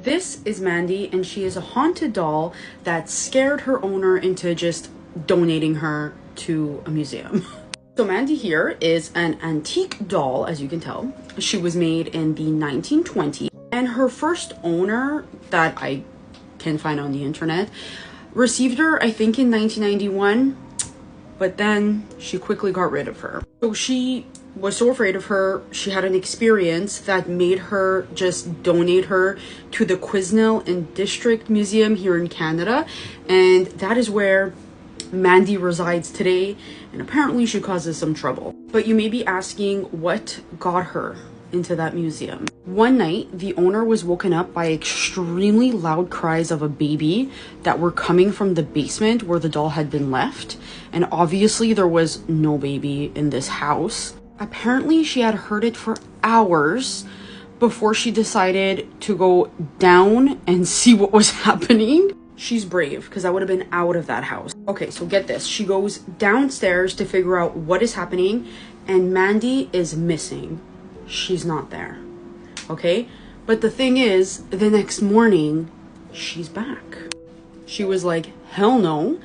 This is Mandy, and she is a haunted doll that scared her owner into just donating her to a museum. So Mandy here is an antique doll, as you can tell. She was made in the 1920s, and her first owner that I can find on the internet received her, I think, in 1991, but then she quickly got rid of her. So she was so afraid of her, she had an experience that made her just donate her to the Quesnel and District Museum here in Canada, and that is where Mandy resides today, and apparently she causes some trouble. But you may be asking what got her into that museum. One night, the owner was woken up by extremely loud cries of a baby that were coming from the basement where the doll had been left, and obviously there was no baby in this house. Apparently she had heard it for hours before she decided to go down and see what was happening. She's brave, because I would have been out of that house. Okay, so get this. She goes downstairs to figure out what is happening, and Mandy is missing. She's not there. Okay? But the thing is, the next morning, she's back. She was like, hell no.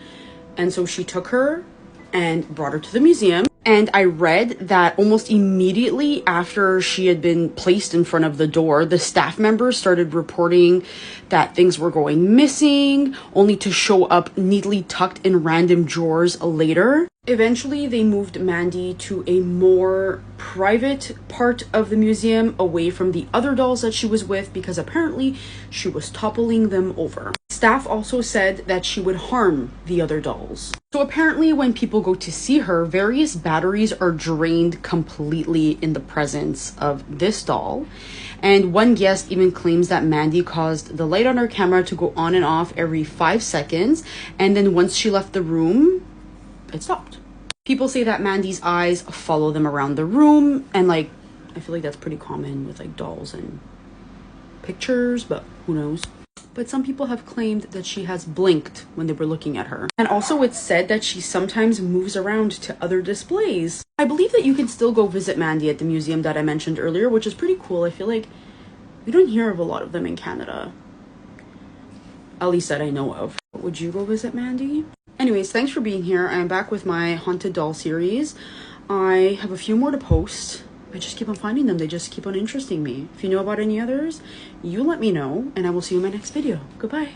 And so she took her and brought her to the museum. And I read that almost immediately after she had been placed in front of the door, the staff members started reporting that things were going missing, only to show up neatly tucked in random drawers later. Eventually, they moved Mandy to a more private part of the museum, away from the other dolls that she was with, because apparently she was toppling them over. Staff also said that she would harm the other dolls. So apparently when people go to see her, various batteries are drained completely in the presence of this doll. And one guest even claims that Mandy caused the light on her camera to go on and off every 5 seconds. And then once she left the room, it stopped. People say that Mandy's eyes follow them around the room. And like, I feel like that's pretty common with like dolls and pictures, but who knows? But some people have claimed that she has blinked when they were looking at her. And also it's said that she sometimes moves around to other displays. I believe that you can still go visit Mandy at the museum that I mentioned earlier, which is pretty cool. I feel like we don't hear of a lot of them in Canada. At least that I know of. Would you go visit Mandy? Anyways, thanks for being here. I am back with my haunted doll series. I have a few more to post. I just keep on finding them. They just keep on interesting me. If you know about any others, you let me know, and I will see you in my next video. Goodbye.